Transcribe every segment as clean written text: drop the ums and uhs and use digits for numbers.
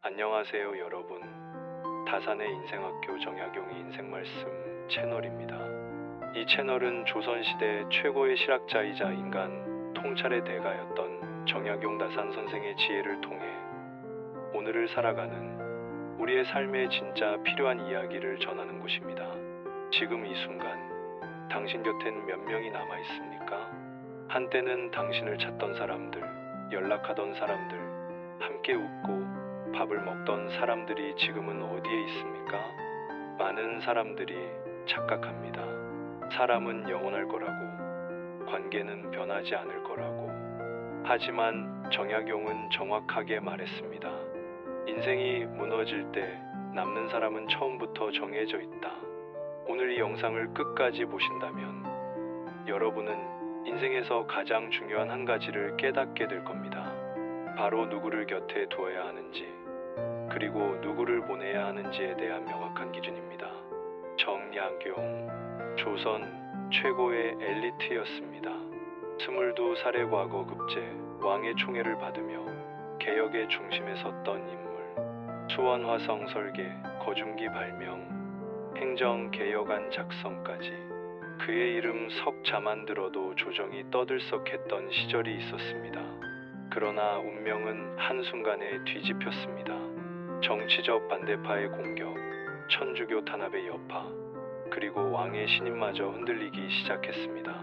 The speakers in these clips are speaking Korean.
안녕하세요, 여러분. 다산의 인생학교 정약용의 인생말씀 채널입니다. 이 채널은 조선시대 최고의 실학자이자 인간 통찰의 대가였던 정약용 다산 선생의 지혜를 통해 오늘을 살아가는 우리의 삶에 진짜 필요한 이야기를 전하는 곳입니다. 지금 이 순간 당신 곁엔 몇 명이 남아 있습니까? 한때는 당신을 찾던 사람들, 연락하던 사람들, 함께 웃고 밥을 먹던 사람들이 지금은 어디에 있습니까? 많은 사람들이 착각합니다. 사람은 영원할 거라고, 관계는 변하지 않을 거라고. 하지만 정약용은 정확하게 말했습니다. 인생이 무너질 때 남는 사람은 처음부터 정해져 있다. 오늘 이 영상을 끝까지 보신다면 여러분은 인생에서 가장 중요한 한 가지를 깨닫게 될 겁니다. 바로 누구를 곁에 두어야 하는지, 그리고 누구를 보내야 하는지에 대한 명확한 기준입니다. 정약용, 조선 최고의 엘리트였습니다. 22살의 과거 급제, 왕의 총애를 받으며 개혁의 중심에 섰던 인물. 수원화성 설계, 거중기 발명, 행정개혁안 작성까지 그의 이름 석자만 들어도 조정이 떠들썩했던 시절이 있었습니다. 그러나 운명은 한순간에 뒤집혔습니다. 정치적 반대파의 공격, 천주교 탄압의 여파, 그리고 왕의 신임마저 흔들리기 시작했습니다.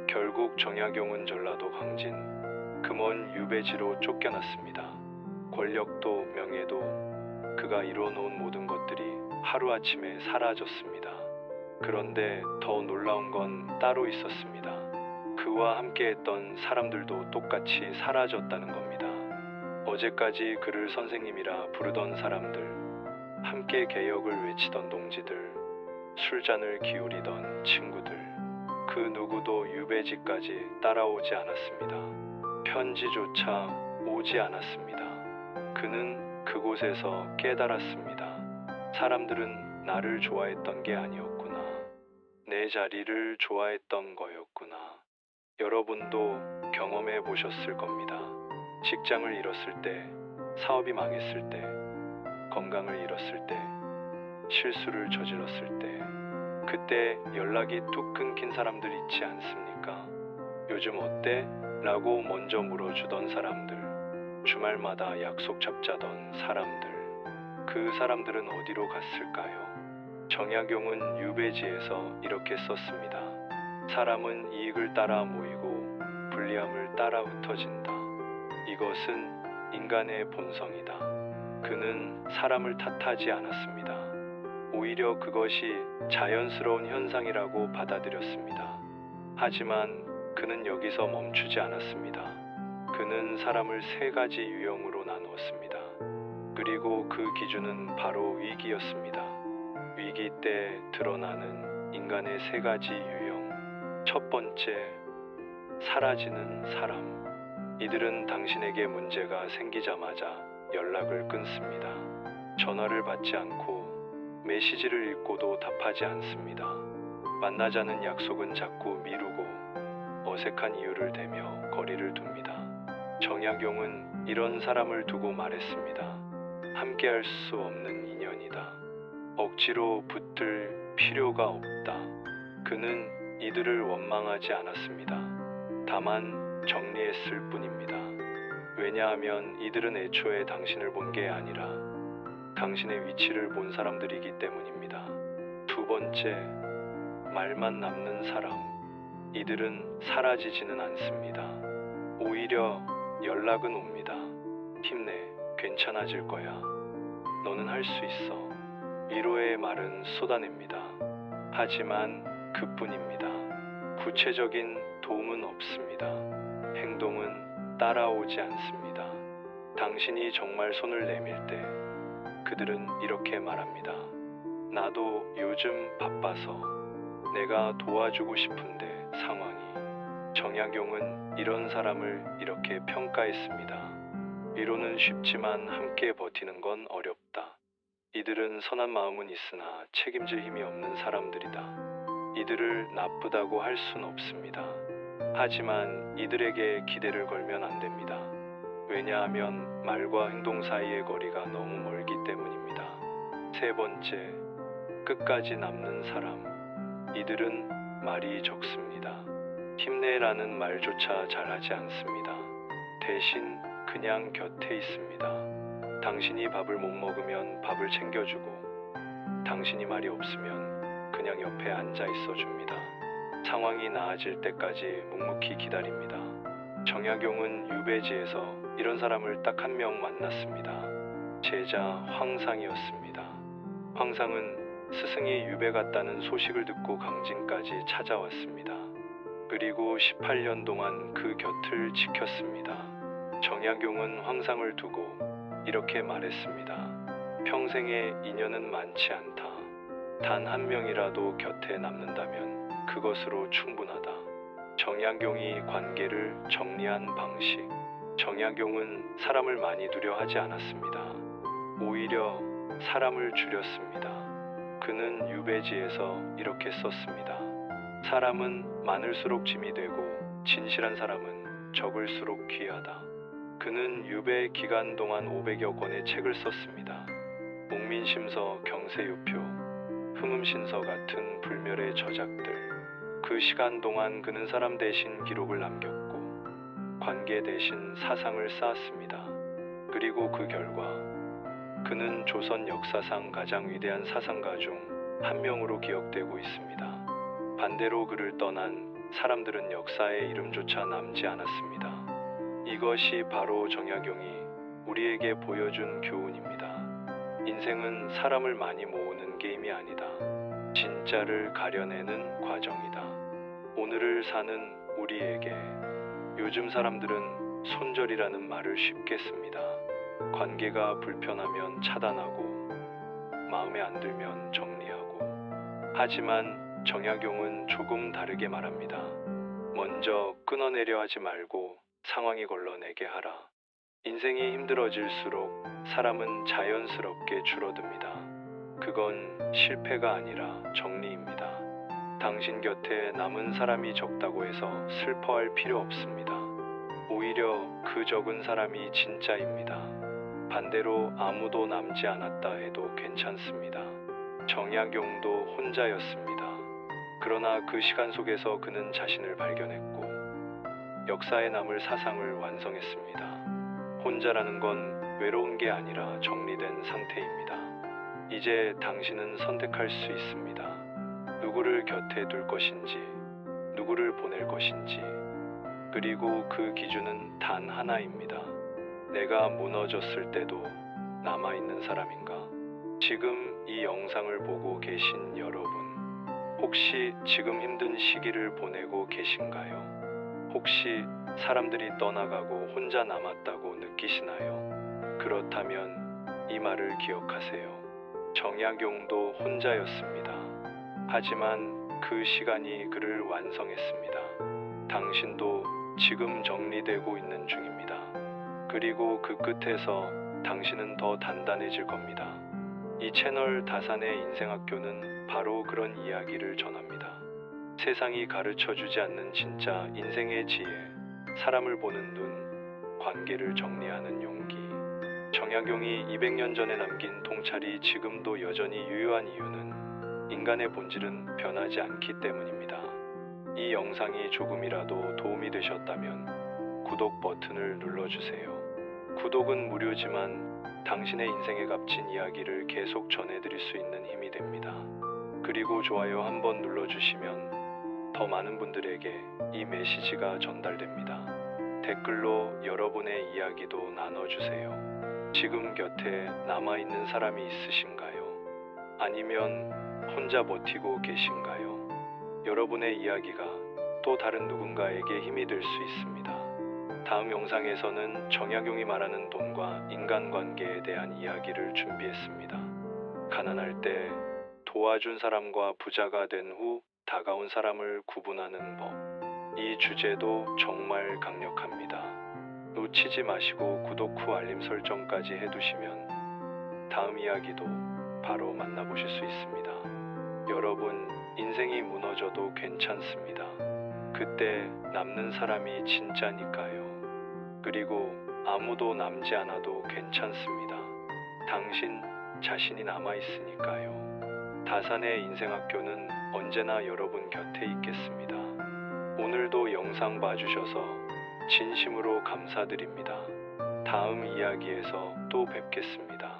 결국 정약용은 전라도 강진, 금원 유배지로 쫓겨났습니다. 권력도 명예도 그가 이뤄놓은 모든 것들이 하루아침에 사라졌습니다. 그런데 더 놀라운 건 따로 있었습니다. 그와 함께했던 사람들도 똑같이 사라졌다는 겁니다. 어제까지 그를 선생님이라 부르던 사람들, 함께 개혁을 외치던 동지들, 술잔을 기울이던 친구들, 그 누구도 유배지까지 따라오지 않았습니다. 편지조차 오지 않았습니다. 그는 그곳에서 깨달았습니다. 사람들은 나를 좋아했던 게 아니었구나. 내 자리를 좋아했던 거였구나. 여러분도 경험해 보셨을 겁니다. 직장을 잃었을 때, 사업이 망했을 때, 건강을 잃었을 때, 실수를 저질렀을 때, 그때 연락이 뚝 끊긴 사람들 있지 않습니까? 요즘 어때? 라고 먼저 물어주던 사람들, 주말마다 약속 잡자던 사람들, 그 사람들은 어디로 갔을까요? 정약용은 유배지에서 이렇게 썼습니다. 사람은 이익을 따라 모이고 불리함을 따라 흩어진다. 이것은 인간의 본성이다. 그는 사람을 탓하지 않았습니다. 오히려 그것이 자연스러운 현상이라고 받아들였습니다. 하지만 그는 여기서 멈추지 않았습니다. 그는 사람을 세 가지 유형으로 나누었습니다. 그리고 그 기준은 바로 위기였습니다. 위기 때 드러나는 인간의 세 가지 유형. 첫 번째, 사라지는 사람. 이들은 당신에게 문제가 생기자마자 연락을 끊습니다. 전화를 받지 않고 메시지를 읽고도 답하지 않습니다. 만나자는 약속은 자꾸 미루고 어색한 이유를 대며 거리를 둡니다. 정약용은 이런 사람을 두고 말했습니다. 함께할 수 없는 인연이다. 억지로 붙들 필요가 없다. 그는 이들을 원망하지 않았습니다. 다만 정리했을 뿐입니다. 왜냐하면 이들은 애초에 당신을 본 게 아니라 당신의 위치를 본 사람들이기 때문입니다. 두 번째, 말만 남는 사람. 이들은 사라지지는 않습니다. 오히려 연락은 옵니다. 힘내, 괜찮아질 거야. 너는 할 수 있어. 위로의 말은 쏟아냅니다. 하지만 그뿐입니다. 구체적인 도움은 없습니다. 행동은 따라오지 않습니다. 당신이 정말 손을 내밀 때 그들은 이렇게 말합니다. 나도 요즘 바빠서 내가 도와주고 싶은데 상황이. 정약용은 이런 사람을 이렇게 평가했습니다. 위로는 쉽지만 함께 버티는 건 어렵다. 이들은 선한 마음은 있으나 책임질 힘이 없는 사람들이다. 이들을 나쁘다고 할 순 없습니다. 하지만 이들에게 기대를 걸면 안 됩니다. 왜냐하면 말과 행동 사이의 거리가 너무 세 번째, 끝까지 남는 사람. 이들은 말이 적습니다. 힘내라는 말조차 잘하지 않습니다. 대신 그냥 곁에 있습니다. 당신이 밥을 못 먹으면 밥을 챙겨주고, 당신이 말이 없으면 그냥 옆에 앉아 있어 줍니다. 상황이 나아질 때까지 묵묵히 기다립니다. 정약용은 유배지에서 이런 사람을 딱 한 명 만났습니다. 제자 황상이었습니다. 황상은 스승이 유배 갔다는 소식을 듣고 강진까지 찾아왔습니다. 그리고 18년 동안 그 곁을 지켰습니다. 정약용은 황상을 두고 이렇게 말했습니다. 평생의 인연은 많지 않다. 단 한 명이라도 곁에 남는다면 그것으로 충분하다. 정약용이 관계를 정리한 방식. 정약용은 사람을 많이 두려워하지 않았습니다. 오히려 사람을 줄였습니다. 그는 유배지에서 이렇게 썼습니다. 사람은 많을수록 짐이 되고 진실한 사람은 적을수록 귀하다. 그는 유배 기간 동안 500여 권의 책을 썼습니다. 옥민심서, 경세유표, 흥음신서 같은 불멸의 저작들. 그 시간 동안 그는 사람 대신 기록을 남겼고 관계 대신 사상을 쌓았습니다. 그리고 그 결과 그는 조선 역사상 가장 위대한 사상가 중 한 명으로 기억되고 있습니다. 반대로 그를 떠난 사람들은 역사의 이름조차 남지 않았습니다. 이것이 바로 정약용이 우리에게 보여준 교훈입니다. 인생은 사람을 많이 모으는 게임이 아니다. 진짜를 가려내는 과정이다. 오늘을 사는 우리에게 요즘 사람들은 손절이라는 말을 쉽게 씁니다. 관계가 불편하면 차단하고 마음에 안 들면 정리하고. 하지만 정약용은 조금 다르게 말합니다. 먼저 끊어내려 하지 말고 상황이 걸러내게 하라. 인생이 힘들어질수록 사람은 자연스럽게 줄어듭니다. 그건 실패가 아니라 정리입니다. 당신 곁에 남은 사람이 적다고 해서 슬퍼할 필요 없습니다. 오히려 그 적은 사람이 진짜입니다. 반대로 아무도 남지 않았다 해도 괜찮습니다. 정약용도 혼자였습니다. 그러나 그 시간 속에서 그는 자신을 발견했고 역사에 남을 사상을 완성했습니다. 혼자라는 건 외로운 게 아니라 정리된 상태입니다. 이제 당신은 선택할 수 있습니다. 누구를 곁에 둘 것인지, 누구를 보낼 것인지. 그리고 그 기준은 단 하나입니다. 내가 무너졌을 때도 남아있는 사람인가? 지금 이 영상을 보고 계신 여러분, 혹시 지금 힘든 시기를 보내고 계신가요? 혹시 사람들이 떠나가고 혼자 남았다고 느끼시나요? 그렇다면 이 말을 기억하세요. 정약용도 혼자였습니다. 하지만 그 시간이 그를 완성했습니다. 당신도 지금 정리되고 있는 중입니다. 그리고 그 끝에서 당신은 더 단단해질 겁니다. 이 채널 다산의 인생학교는 바로 그런 이야기를 전합니다. 세상이 가르쳐주지 않는 진짜 인생의 지혜, 사람을 보는 눈, 관계를 정리하는 용기. 정약용이 200년 전에 남긴 통찰이 지금도 여전히 유효한 이유는 인간의 본질은 변하지 않기 때문입니다. 이 영상이 조금이라도 도움이 되셨다면 구독 버튼을 눌러주세요. 구독은 무료지만 당신의 인생에 값진 이야기를 계속 전해드릴 수 있는 힘이 됩니다. 그리고 좋아요 한번 눌러주시면 더 많은 분들에게 이 메시지가 전달됩니다. 댓글로 여러분의 이야기도 나눠주세요. 지금 곁에 남아있는 사람이 있으신가요? 아니면 혼자 버티고 계신가요? 여러분의 이야기가 또 다른 누군가에게 힘이 될 수 있습니다. 다음 영상에서는 정약용이 말하는 돈과 인간관계에 대한 이야기를 준비했습니다. 가난할 때 도와준 사람과 부자가 된 후 다가온 사람을 구분하는 법. 이 주제도 정말 강력합니다. 놓치지 마시고 구독 후 알림 설정까지 해두시면 다음 이야기도 바로 만나보실 수 있습니다. 여러분, 인생이 무너져도 괜찮습니다. 그때 남는 사람이 진짜니까요. 그리고 아무도 남지 않아도 괜찮습니다. 당신 자신이 남아있으니까요. 다산의 인생학교는 언제나 여러분 곁에 있겠습니다. 오늘도 영상 봐주셔서 진심으로 감사드립니다. 다음 이야기에서 또 뵙겠습니다.